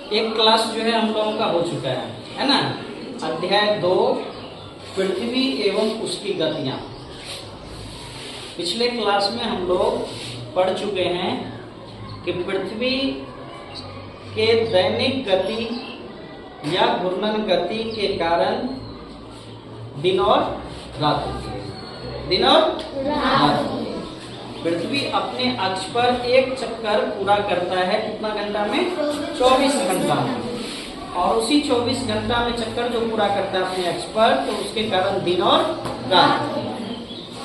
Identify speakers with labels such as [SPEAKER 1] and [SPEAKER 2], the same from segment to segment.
[SPEAKER 1] एक क्लास जो है हम लोगों का हो चुका है ना। अध्याय 2 पृथ्वी एवं उसकी गतियां। पिछले क्लास में हम लोग पढ़ चुके हैं कि पृथ्वी के दैनिक गति या घूर्णन गति के कारण दिन और रात होती है। दिन और रात होती है। पृथ्वी अपने अक्ष पर एक चक्कर पूरा करता है कितना घंटा में? 24 घंटा में। और उसी 24 घंटा में चक्कर जो पूरा करता है अपने अक्ष पर, तो उसके कारण दिन और रात।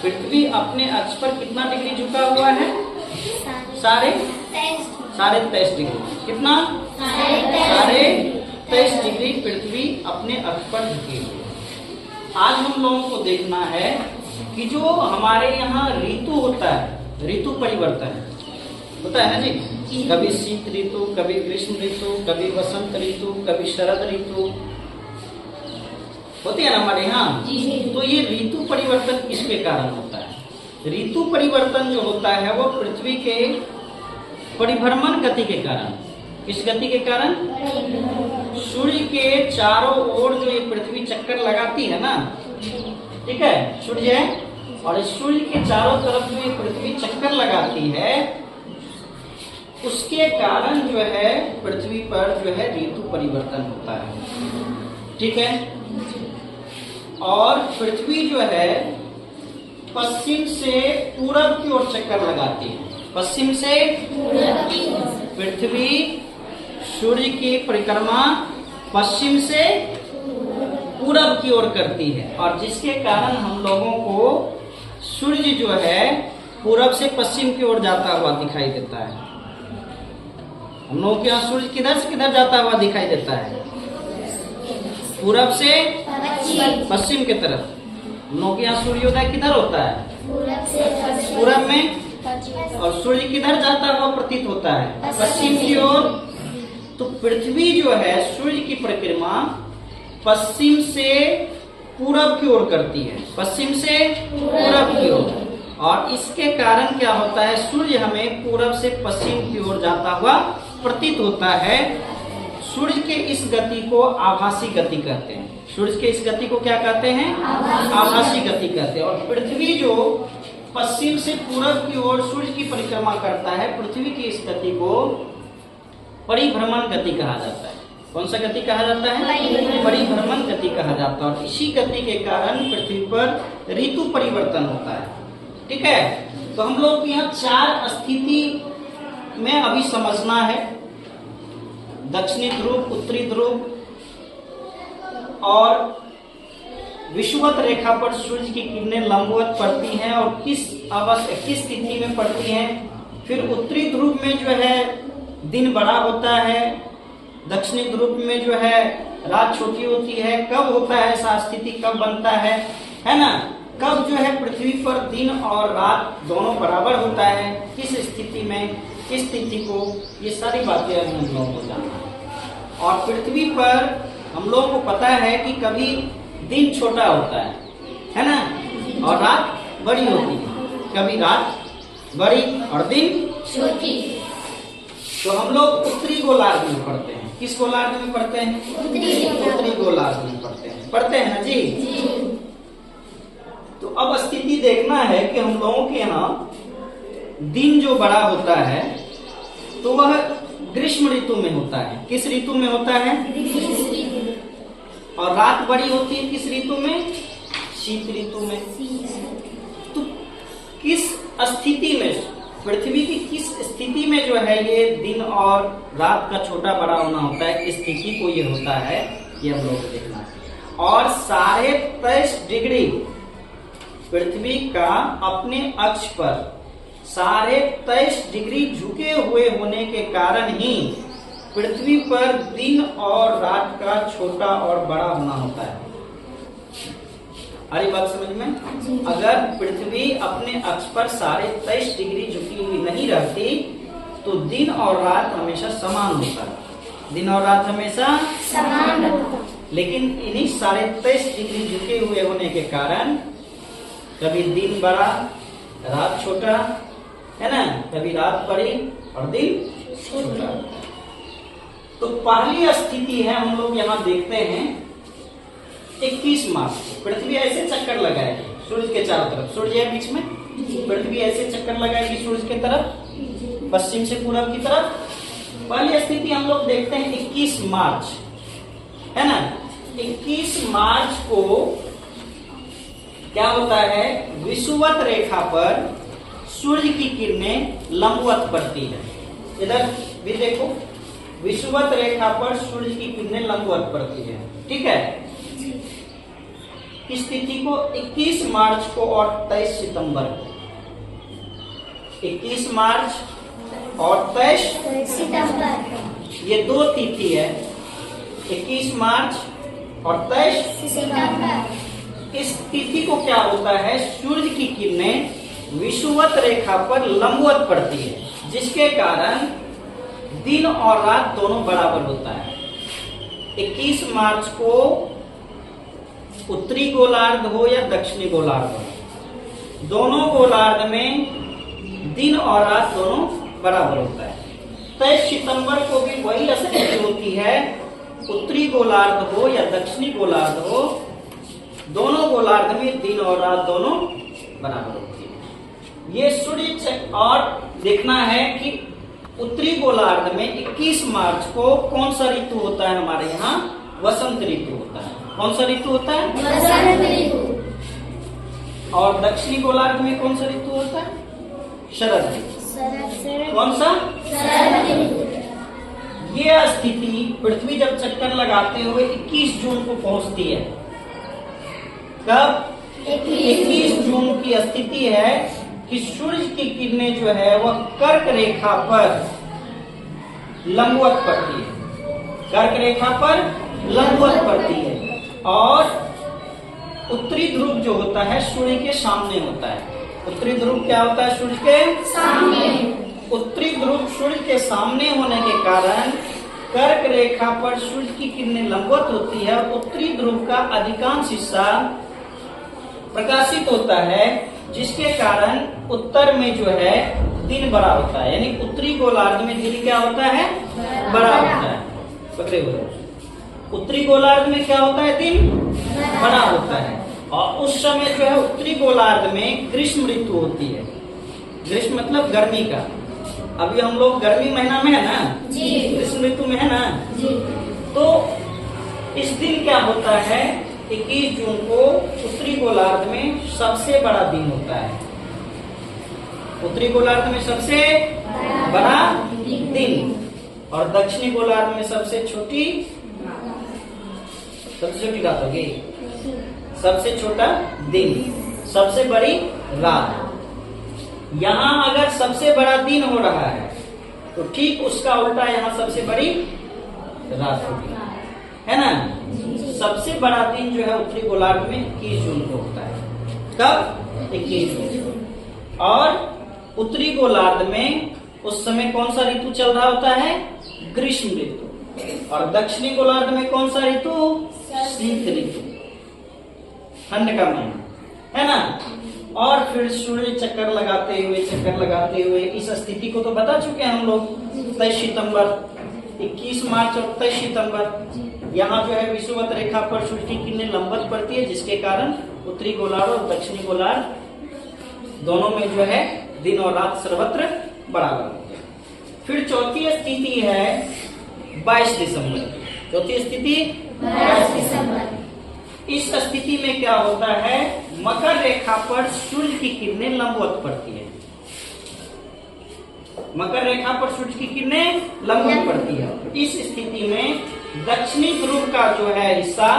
[SPEAKER 1] पृथ्वी अपने अक्ष पर कितना डिग्री झुका हुआ है? साढ़े 23 डिग्री। कितना? 23 डिग्री पृथ्वी अपने अक्ष पर झुकी हुई है। आज हम लोगों को देखना है कि जो हमारे यहाँ ऋतु होता है, ऋतु परिवर्तन होता है ना जी। कभी शीत ऋतु, कभी ग्रीष्म ऋतु, कभी वसंत ऋतु, कभी शरद ऋतु होती है ना हमारे यहाँ। तो ये ऋतु परिवर्तन किसके कारण होता है? ऋतु परिवर्तन जो होता है वो पृथ्वी के परिभ्रमण गति के कारण। किस गति के कारण? सूर्य के चारों ओर जो ये पृथ्वी चक्कर लगाती है ना, ठीक है, सूर्य है, और इस सूर्य के चारों तरफ जो ये पृथ्वी चक्कर लगाती है, उसके कारण जो है पृथ्वी पर जो है ऋतु परिवर्तन होता है। ठीक है। और पृथ्वी जो है पश्चिम से पूरब की ओर चक्कर लगाती है। पश्चिम से पृथ्वी सूर्य की परिक्रमा पश्चिम से पूरब की ओर करती है, और जिसके कारण हम लोगों को सूर्य जो है पूरब से पश्चिम की ओर जाता हुआ दिखाई देता है। हम लोगों के यहाँ सूर्य किधर से किधर जाता हुआ दिखाई देता है? पूरब से पश्चिम की तरफ। हम लोगों के यहाँ सूर्योदय किधर होता है? पूरब में। और सूर्य किधर जाता हुआ प्रतीत होता है? पश्चिम की ओर। तो पृथ्वी जो है सूर्य की परिक्रमा पश्चिम से पूरब की ओर करती है, पश्चिम से पूरब की ओर। और इसके कारण क्या होता है? सूर्य हमें पूरब से पश्चिम की ओर जाता हुआ प्रतीत होता है। सूर्य के इस गति को आभासी गति कहते हैं। सूर्य के इस गति को क्या कहते हैं? आभासी गति कहते हैं। और पृथ्वी जो पश्चिम से पूरब की ओर सूर्य की परिक्रमा करता है, पृथ्वी की इस गति को परिभ्रमण गति कहा जाता है। कौन सा गति कहा जाता है? परिभ्रमण गति कहा जाता है। और इसी गति के कारण पृथ्वी पर ऋतु परिवर्तन होता है। ठीक है। तो हम लोग यहाँ 4 स्थिति में अभी समझना है। दक्षिणी ध्रुव, उत्तरी ध्रुव, और विषुवत रेखा पर सूर्य की किरणें लंबवत पड़ती हैं और किस स्थिति में पड़ती हैं। फिर उत्तरी ध्रुव में जो है दिन बड़ा होता है, दक्षिणी ध्रुव में जो है रात छोटी होती है। कब होता है ऐसा स्थिति, कब बनता है ना? कब जो है पृथ्वी पर दिन और रात दोनों बराबर होता है, किस स्थिति में, किस स्थिति को, ये सारी बातें हम लोगों को जानना है। और पृथ्वी पर हम लोगों को पता है कि कभी दिन छोटा होता है ना, और रात बड़ी होती है। कभी रात बड़ी और दिन छोटी। तो हम लोग उत्तरी गोलार्ध में पढ़ते हैं। किस गोलार्ध में पढ़ते हैं? उत्तरी गोलार्ध में पढ़ते हैं ना जी। तो अब स्थिति देखना है कि हम लोगों के यहाँ दिन जो बड़ा होता है तो वह ग्रीष्म ऋतु में होता है। किस ऋतु में होता है? और रात बड़ी होती है किस ऋतु में? शीत ऋतु में। तो किस स्थिति में, पृथ्वी की किस स्थिति में जो है ये दिन और रात का छोटा बड़ा होना होता है, किस स्थिति को ये होता है, ये हम लोग को देखना है। और 23.5 डिग्री पृथ्वी का अपने अक्ष पर 23.5 डिग्री झुके हुए होने के कारण ही पृथ्वी पर दिन और रात का छोटा और बड़ा होना होता है। अरे बात समझ में? अगर पृथ्वी अपने अक्ष पर 23.5 डिग्री झुकी हुई नहीं रहती तो दिन और रात हमेशा समान होता है। दिन और रात हमेशा समान होता। लेकिन इन्हीं 23.5 डिग्री झुके हुए होने के कारण कभी दिन बड़ा रात छोटा, है ना, कभी रात बड़ी और दिन छोटा। तो पहली स्थिति है, हम लोग यहाँ देखते हैं 21 मार्च को पृथ्वी ऐसे चक्कर लगाएगी सूर्य के चारों तरफ, सूर्य है बीच में, पृथ्वी ऐसे चक्कर लगाएगी सूर्य के तरफ, पश्चिम से पूरब की तरफ। पहली स्थिति हम लोग देखते हैं 21 मार्च, है ना। 21 मार्च को क्या होता है, विषुवत रेखा पर सूर्य की किरणें लंबवत पड़ती है। इधर भी देखो, विषुवत रेखा पर सूर्य की किरणें लंबवत पड़ती है, ठीक है। इस तिथि को 21 मार्च को और 23 सितंबर को, 21 मार्च और 23 सितंबर, ये दो तिथि है, 21 मार्च और 23 सितंबर। इस तिथि को क्या होता है, सूर्य की किरणें विषुवत रेखा पर लंबवत पड़ती है, जिसके कारण दिन और रात दोनों बराबर होता है। 21 मार्च को उत्तरी गोलार्ध हो या दक्षिणी गोलार्ध हो, दोनों गोलार्ध में दिन और रात दोनों बराबर होता है। 23 सितंबर को भी वही स्थिति होती है, उत्तरी गोलार्ध हो या दक्षिणी गोलार्ध हो, दोनों गोलार्ध में दिन और रात दोनों बराबर होती है। ये सूर्य चक्र, और देखना है कि उत्तरी गोलार्ध में 21 मार्च को कौन सा ऋतु होता है, हमारे यहाँ वसंत ऋतु होता है। कौन सा ऋतु होता है, वसंत ऋतु। और दक्षिणी गोलार्ध में कौन सा ऋतु होता है, शरद ऋतु। कौन सा, शरद ऋतु। ये स्थिति पृथ्वी जब चक्कर लगाते हुए 21 जून को पहुंचती है। कब, 21 जून की स्थिति है कि सूर्य की किरणें जो है वह कर्क रेखा पर लंबवत पड़ती है, कर्क रेखा पर लंबवत पड़ती है, और उत्तरी ध्रुव जो होता है सूर्य के सामने होता है। उत्तरी ध्रुव क्या होता है, सूर्य के सामने। उत्तरी ध्रुव सूर्य के सामने होने के कारण कर्क रेखा पर सूर्य की किरणें लंबवत होती है, और उत्तरी ध्रुव का अधिकांश हिस्सा प्रकाशित होता है, जिसके कारण उत्तर में जो है दिन बड़ा होता है। यानी उत्तरी गोलार्ध में दिन क्या होता है, बड़ा होता है। पकड़े हुए, उत्तरी गोलार्ध में क्या होता है, दिन बड़ा होता है। और उस समय जो है उत्तरी गोलार्ध में ग्रीष्म ऋतु होती है। ग्रीष्म मतलब गर्मी का। अभी हम लोग गर्मी महीना में है ना जी, ग्रीष्म ऋतु में है ना जी। तो इस दिन क्या होता है, 21 जून को उत्तरी गोलार्ध में सबसे बड़ा दिन होता है। उत्तरी गोलार्ध में सबसे बड़ा दिन, और दक्षिणी गोलार्ध में सबसे छोटी रात होगी, सबसे छोटा दिन, सबसे बड़ी रात। यहाँ अगर सबसे बड़ा दिन हो रहा है तो ठीक उसका उल्टा यहाँ सबसे बड़ी रात होगी, है ना। सबसे बड़ा दिन जो है उत्तरी गोलार्ध में 21 जून को होता है। कब, 21 जून। और उत्तरी गोलार्ध में उस समय कौन सा ऋतु चल रहा होता है, ग्रीष्म ऋतु। और दक्षिणी गोलार्ध में कौन सा ऋतु, शीत ऋतु, ठंड का महीना, है ना। और फिर सूर्य चक्कर लगाते हुए इस स्थिति को तो बता चुके हैं हम लोग। 23 सितंबर, 21 मार्च और 23 सितंबर, यहाँ जो है विषुवत रेखा पर सूर्य की किरणें लंबवत पड़ती है, जिसके कारण उत्तरी गोलार्ध और दक्षिणी गोलार्ध दोनों में जो है दिन और रात सर्वत्र बराबर होते हैं। फिर चौथी स्थिति है 22 दिसंबर। चौथी स्थिति 22 दिसंबर। इस स्थिति में क्या होता है, मकर रेखा पर सूर्य की किरणें लंबवत पड़ती है। मकर रेखा पर सूर्य की किरणें लंबवत पड़ती है। इस स्थिति में दक्षिणी ध्रुव का जो है हिस्सा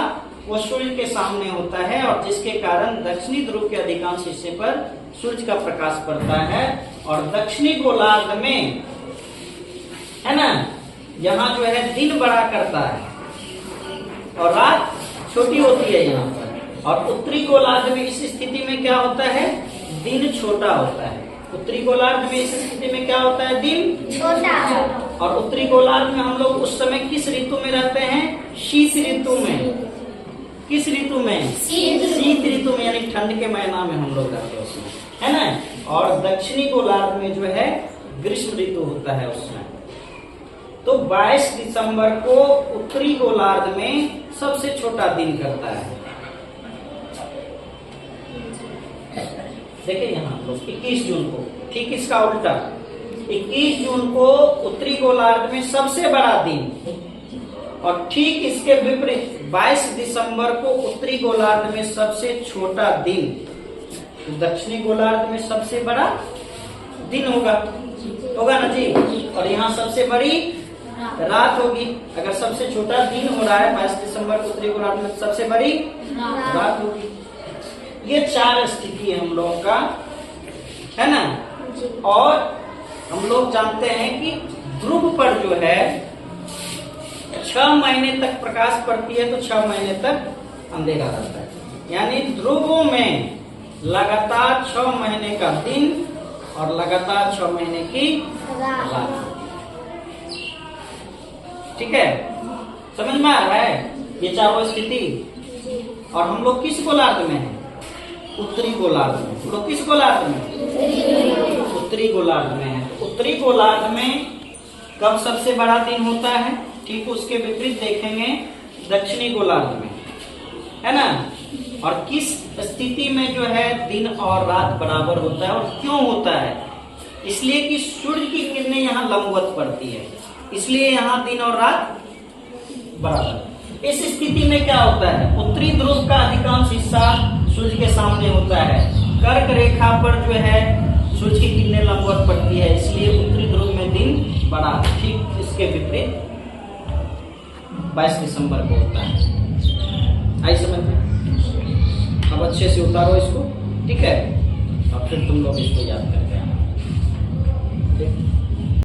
[SPEAKER 1] वो सूर्य के सामने होता है, और जिसके कारण दक्षिणी ध्रुव के अधिकांश हिस्से पर सूर्य का प्रकाश पड़ता है। और दक्षिणी गोलार्ध में, है ना, यहाँ जो है दिन बड़ा करता है और रात छोटी होती है यहाँ पर। और उत्तरी गोलार्ध में इस स्थिति में क्या होता है, दिन छोटा होता है। उत्तरी गोलार्ध में इस स्थिति में क्या होता है, दिन छोटा। और उत्तरी गोलार्ध में हम लोग उस समय किस ऋतु में रहते हैं, शीत ऋतु में। किस ऋतु में, शीत ऋतु में, यानी ठंड के महीना में हम लोग रहते हैं उसमें, है ना। और दक्षिणी गोलार्ध में जो है ग्रीष्म ऋतु होता है उसमें। तो 22 दिसंबर को उत्तरी गोलार्ध में सबसे छोटा दिन करता है। देखिए यहाँ लोग 21 जून को, ठीक इसका उल्टा 21 जून को उत्तरी गोलार्ध में सबसे बड़ा दिन, और ठीक इसके विपरीत 22 दिसंबर को उत्तरी गोलार्ध में सबसे छोटा दिन। तो दक्षिणी गोलार्ध में सबसे बड़ा दिन होगा ना जी, और यहाँ सबसे बड़ी रात होगी। अगर सबसे छोटा दिन हो रहा है 22 दिसंबर को उत्तरी गोलार्ध में, सबसे बड़ी रात होगी। ये 4 स्थिति है हम लोगों का, है ना। और हम लोग जानते हैं कि ध्रुव पर जो है 6 महीने तक प्रकाश पड़ती है, तो 6 महीने तक अंधेरा रहता है। यानी ध्रुवों में लगातार 6 महीने का दिन और लगातार 6 महीने की रात। ठीक है, समझ में आ रहा है ये चारों स्थिति। और हम लोग किस गोलार्ध में हैं? उत्तरी गोलार्ध में। हम लोग किस गोलार्ध में? उत्तरी गोलार्ध में है। उत्तरी गोलार्ध में कब सबसे बड़ा दिन होता है? ठीक उसके विपरीत देखेंगे दक्षिणी गोलार्ध में, है ना। और किस स्थिति में जो है दिन और रात बराबर होता है, और क्यों होता है? इसलिए कि सूर्य की किरणें यहाँ लंबवत पड़ती है, इसलिए यहाँ दिन और रात बराबर। इस स्थिति में क्या होता है? उत्तरी ध्रुव का अधिकांश हिस्सा सूर्य के सामने होता है। कर्क रेखा पर जो है सूर्य की किरणें लंबवत पड़ती है, इसलिए उत्तरी ध्रुव में दिन बड़ा। ठीक इसके विपरीत 22 दिसंबर को होता है। आई समझ में? अब अच्छे से उतारो इसको, ठीक है, और फिर तुम लोग इसको याद करके आना। ठीक।